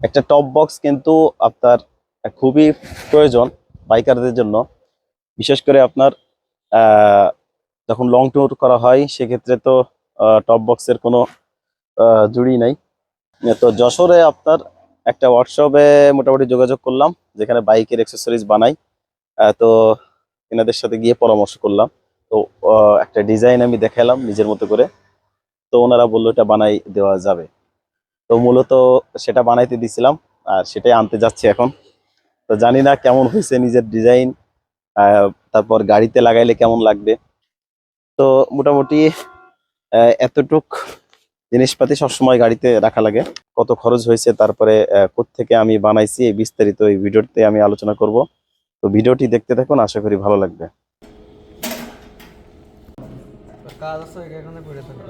একটা top box কিন্তু আপনার খুবই প্রয়োজন বাইকারদের জন্য। বিশেষ করে আপনার যখন লং ট্যুর করা হয় সেক্ষেত্রে তো টপ বক্সের কোনো জুড়ি নাই। তো যশোরে আপনার একটা ওয়ার্কশপে মোটামুটি যোগাযোগ করলাম, যেখানে বাইকের অ্যাক্সেসরিজ বানাই। তো এনাদের সাথে গিয়ে পরামর্শ করলাম। তো একটা ডিজাইন আমি দেখালাম নিজের মতো করে। তো ওনারা বললো এটা বানাই দেওয়া যাবে। তো মূলত সেটা বানাইতে দিছিলাম, আর সেটাই আনতে যাচ্ছি এখন। তো জানি না কেমন হয়েছে নিজের ডিজাইন, তারপর গাড়িতে লাগাইলে কেমন লাগবে। তো মোটামুটি এতটুক জিনিসপাতি সবসময় গাড়িতে রাখা লাগে। কত খরচ হয়েছে, তারপরে কোত্থেকে আমি বানাইছি, এই বিস্তারিত এই ভিডিওতে আমি আলোচনা করব। তো ভিডিওটি দেখতে থাকুন, আশা করি ভালো লাগবে। কাজ আছে এখানে পড়ে থাকে।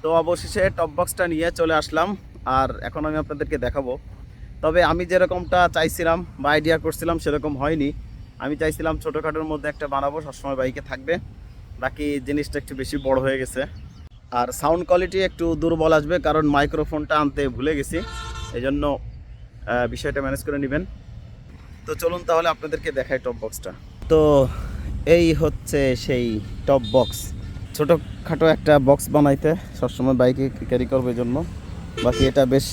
তো অবশেষে টপ বক্সটা নিয়ে চলে আসলাম, আর এখন আমি আপনাদেরকে দেখাবো। তবে আমি যেরকমটা চাইছিলাম বা আইডিয়া করছিলাম সেরকম হয়নি। আমি চাইছিলাম ছোটোখাটোর মধ্যে একটা বানাবো, সবসময় বাইকে থাকবে। বাকি জিনিসটা একটু বেশি বড় হয়ে গেছে। আর সাউন্ড কোয়ালিটি একটু দুর্বল আসবে, কারণ মাইক্রোফোনটা আনতে ভুলে গেছি। এই জন্য বিষয়টা ম্যানেজ করে নেবেন। তো চলুন তাহলে আপনাদেরকে দেখাই টপ বক্সটা। তো এই হচ্ছে সেই টপ বক্স। ছোটোখাটো একটা বক্স বানাইতে সবসময় বাইকে ক্যারি করবে জন্য। বাকি এটা বেশ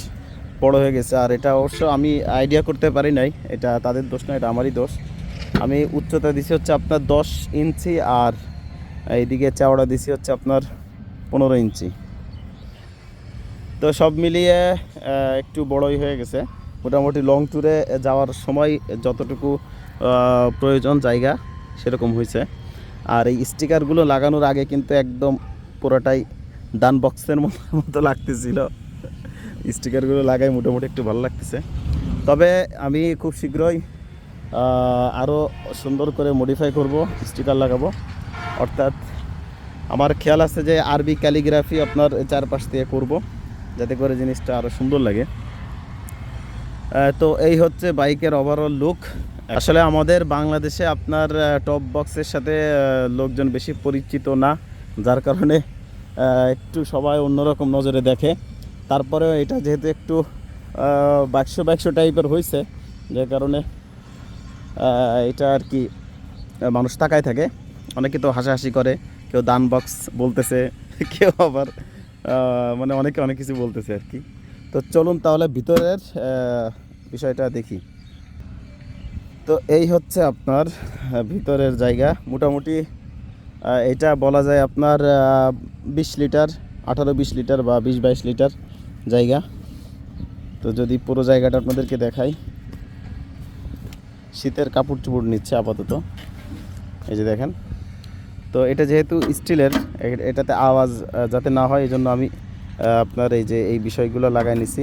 বড় হয়ে গেছে, আর এটা অবশ্য আমি আইডিয়া করতে পারি নাই, এটা তাদের দোষ না, এটা আমারই দোষ। আমি উচ্চতা দিছি হচ্ছে আপনার 10 ইঞ্চি, আর এইদিকে চওড়া দিছি হচ্ছে আপনার 15 ইঞ্চি। তো সব মিলিয়ে একটু বড়ই হয়ে গেছে। মোটামুটি লং ট্যুরে যাওয়ার সময় যতটুকু প্রয়োজন জায়গা সেরকম হয়েছে। আর এই স্টিকারগুলো লাগানোর আগে কিন্তু একদম পুরোটাই ডান বক্সের মতো লাগতেছিল। স্টিকারগুলো লাগাই মোটামুটি একটু ভালো লাগতেছে। তবে আমি খুব শীঘ্রই আরও সুন্দর করে মডিফাই করব, স্টিকার লাগাবো। অর্থাৎ আমার খেয়াল আছে যে আরবি ক্যালিগ্রাফি আপনার চারপাশ দিয়ে করব, যাতে করে জিনিসটা আরও সুন্দর লাগে। তো এই হচ্ছে বাইকের ওভারঅল লুক। আসলে আমাদের বাংলাদেশে আপনার টপ বক্সের সাথে লোকজন বেশি পরিচিত না, যার কারণে একটু সবাই অন্যরকম নজরে দেখে। তারপরেও এটা যেহেতু একটু বাক্স বাক্স টাইপের হয়েছে, যে কারণে এটা আর কি মানুষ তাকায় থাকে। অনেকে তো হাসাহাসি করে, কেউ দান বক্স বলতেছে, কেউ আবার মানে অনেকে অনেক কিছু বলতেছে আর কি। তো চলুন তাহলে ভিতরের বিষয়টা দেখি। তো এই হচ্ছে আপনার ভিতরের জায়গা। মোটামুটি এটা বলা যায় আপনার 20 লিটার, 18-20 লিটার বা 20-22 লিটার জায়গা। তো যদি পুরো জায়গাটা আপনাদেরকে দেখাই, শীতের কাপড় চোপড় নিচ্ছে আপাতত, এই যে দেখেন। তো এটা যেহেতু স্টিলের, এটাতে আওয়াজ যাতে না হয় এই জন্য আমি আপনার এই যে এই বিষয়গুলো লাগাই নিছি।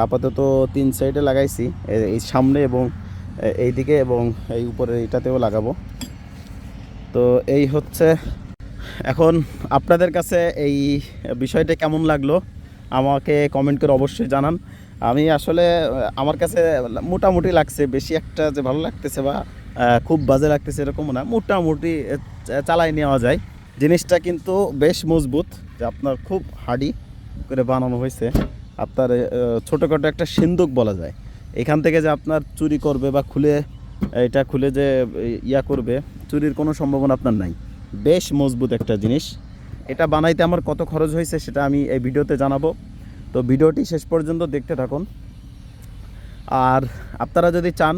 আপাতত 3 সাইডে লাগাইছি, এই সামনে এবং এই দিকে এবং এই উপরে এটাতেও লাগাবো। তো এই হচ্ছে। এখন আপনাদের কাছে এই বিষয়টা কেমন লাগলো আমাকে কমেন্ট করে অবশ্যই জানান। আমি আসলে আমার কাছে মোটামুটি লাগছে, বেশি একটা যে ভালো লাগতেছে বা খুব বাজে লাগতেছে এরকম না, মোটামুটি চালাই নেওয়া যায়। জিনিসটা কিন্তু বেশ মজবুত, যে আপনার খুব হার্ডি করে বানানো হয়েছে। আপনার ছোটোখাটো একটা সিন্দুক বলা যায়। এখান থেকে যে আপনার চুরি করবে বা এটা খুলে যে ইয়া করবে, চুরির কোনো সম্ভাবনা আপনার নাই। বেশ মজবুত একটা জিনিস। এটা বানাইতে আমার কত খরচ হয়েছে সেটা আমি এই ভিডিওতে জানাবো। তো ভিডিওটি শেষ পর্যন্ত দেখতে থাকুন। আর আপনারা যদি চান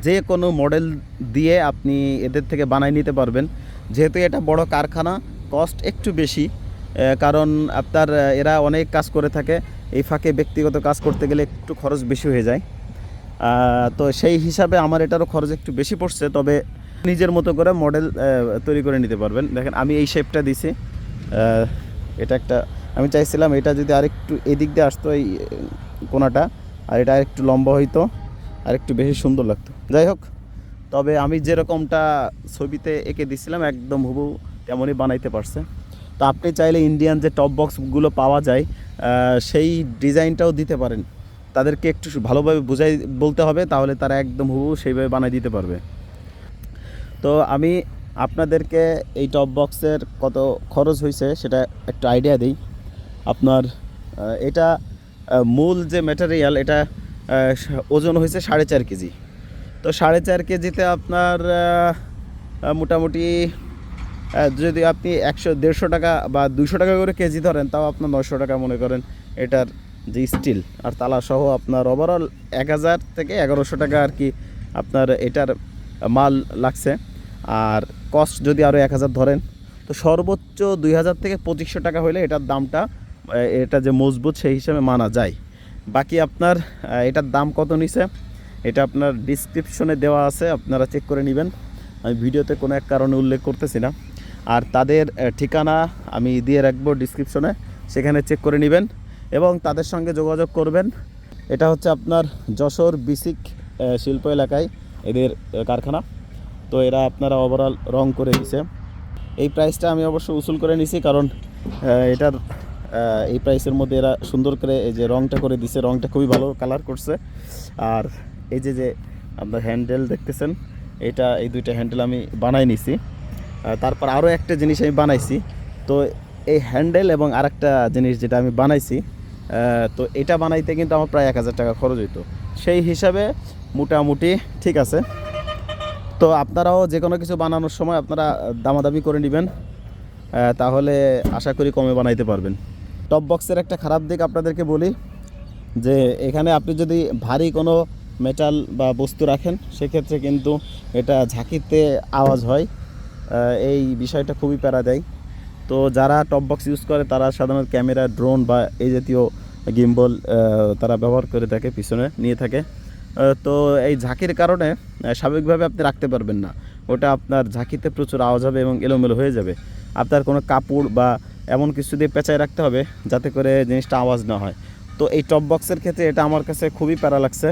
যে কোনো মডেল দিয়ে আপনি এদের থেকে বানাই নিতে পারবেন। যেহেতু এটা বড় কারখানা, কস্ট একটু বেশি, কারণ আপনার এরা অনেক কাজ করে থাকে। এই ফাঁকে ব্যক্তিগত কাজ করতে গেলে একটু খরচ বেশি হয়ে যায়। তো সেই হিসাবে আমার এটারও খরচ একটু বেশি পড়ছে। তবে নিজের মতো করে মডেল তৈরি করে নিতে পারবেন। দেখেন আমি এই শেপটা দিছি, এটা একটা আমি চাইছিলাম এটা যদি আরেকটু এদিক দিয়ে আসতো এই কোনাটা, আর এটা আরেকটু লম্বা হইতো, আরেকটু বেশি সুন্দর লাগতো। যাই হোক, তবে আমি যেরকমটা ছবিতে এঁকে দিছিলাম একদম হুবহু তেমনই বানাইতে পারছে। তো আপনি চাইলে ইন্ডিয়ান যে টপ বক্সগুলো পাওয়া যায় সেই ডিজাইনটাও দিতে পারেন। তাদেরকে একটু ভালোভাবে বুঝাই বলতে হবে, তাহলে তারা একদম হুবহু সেইভাবে বানিয়ে দিতে পারবে। তো আমি আপনাদেরকে এই টপ বক্সের কত খরচ হয়েছে সেটা একটু আইডিয়া দিই। আপনার এটা মূল যে ম্যাটেরিয়াল এটা ওজন হয়েছে 4.5 কেজি। তো 4.5 কেজিতে আপনার মোটামুটি যদি আপনি 100-150 টাকা বা 200 টাকা করে কেজি ধরেন, তাও আপনার 900 টাকা মনে করেন এটার যে স্টিল আর তালা সহ আপনার ওভারঅল 1000 থেকে 1100 টাকা আর কি আপনার এটার মাল লাগছে। আর কস্ট যদি আরও 1000 ধরেন, তো সর্বোচ্চ 2000 থেকে 2500 টাকা হলে এটার দামটা এটা যে মজবুত সেই হিসাবে মানা যায়। বাকি আপনার এটার দাম কত নিছে এটা আপনার ডিসক্রিপশনে দেওয়া আছে, আপনারা চেক করে নেবেন। আমি ভিডিওতে কোনো এক কারণে উল্লেখ করতেছি না। আর তাদের ঠিকানা আমি দিয়ে রাখবো ডিসক্রিপশনে, সেখানে চেক করে নেবেন এবং তাদের সঙ্গে যোগাযোগ করবেন। এটা হচ্ছে আপনার যশোর বিসিক শিল্প এলাকায় এদের কারখানা। তো এরা আপনারা ওভারঅল রং করে দিছে। এই প্রাইসটা আমি অবশ্য উসুল করে নিছি, কারণ এটার এই প্রাইসের মধ্যে এরা সুন্দর করে এই যে রংটা করে দিছে, রংটা খুবই ভালো কালার করছে। আর এই যে আপনার হ্যান্ডেল দেখতেছেন, এই দুইটা হ্যান্ডেল আমি বানাই নিছি। তারপর আরও একটা জিনিস আমি বানাইছি। তো এই হ্যান্ডেল এবং আরেকটা জিনিস যেটা আমি বানাইছি, তো এটা বানাইতে কিন্তু আমার প্রায় 1000 টাকা খরচ হইতো। সেই হিসাবে মোটামুটি ঠিক আছে। তো আপনারাও যে কোনো কিছু বানানোর সময় আপনারা দামাদামি করে নেবেন, তাহলে আশা করি কমে বানাইতে পারবেন। টপ বক্সের একটা খারাপ দিক আপনাদেরকে বলি, যে এখানে আপনি যদি ভারী কোনো মেটাল বা বস্তু রাখেন, সেক্ষেত্রে কিন্তু এটা ঝাঁকিতে আওয়াজ হয়। এই বিষয়টা খুবই প্যারা দেয়। তো যারা টপ বক্স ইউজ করে তারা সাধারণত ক্যামেরা, ড্রোন বা এই জাতীয় গিম্বল তারা ব্যবহার করে থাকে, পিছনে নিয়ে থাকে। তো এই ঝাঁকির কারণে স্বাভাবিকভাবে আপনি রাখতে পারবেন না, ওটা আপনার ঝাঁকিতে প্রচুর আওয়াজ হবে এবং এলোমেলো হয়ে যাবে। আপনার কোনো কাপড় বা এমন কিছু দিয়ে পেঁচায় রাখতে হবে যাতে করে জিনিসটা আওয়াজ না হয়। তো এই টপ বক্সের ক্ষেত্রে এটা আমার কাছে খুবই প্যারা লাগছে।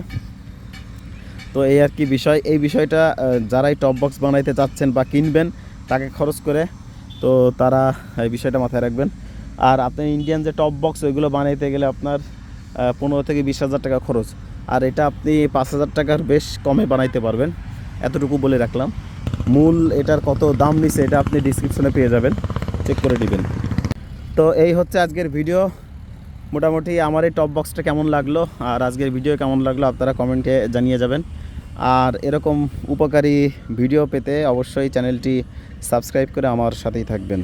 তো এই আর কি বিষয়, এই বিষয়টা যারাই টপ বক্স বানাইতে চাচ্ছেন বা কিনবেন তাকে খরচ করে, তো তারা এই বিষয়টা মাথায় রাখবেন। আর আপনি ইন্ডিয়ান যে টপ বক্স ওইগুলো বানাইতে গেলে আপনার 15 থেকে 20,000 টাকা খরচ, আর এটা আপনি 5000 টাকার বেশ কমে বানাইতে পারবেন, এতটুকু বলে রাখলাম। মূল এটার কত দাম নিছে এটা আপনি ডিসক্রিপশনে পেয়ে যাবেন, চেক করে নেবেন। তো এই হচ্ছে আজকের ভিডিও। মোটামুটি আমার এই টপ বক্সটা কেমন লাগলো আর আজকের ভিডিও কেমন লাগলো আপনারা কমেন্টে জানিয়ে যাবেন। আর এরকম উপকারী ভিডিও পেতে অবশ্যই চ্যানেলটি সাবস্ক্রাইব করে আমার সাথেই থাকবেন।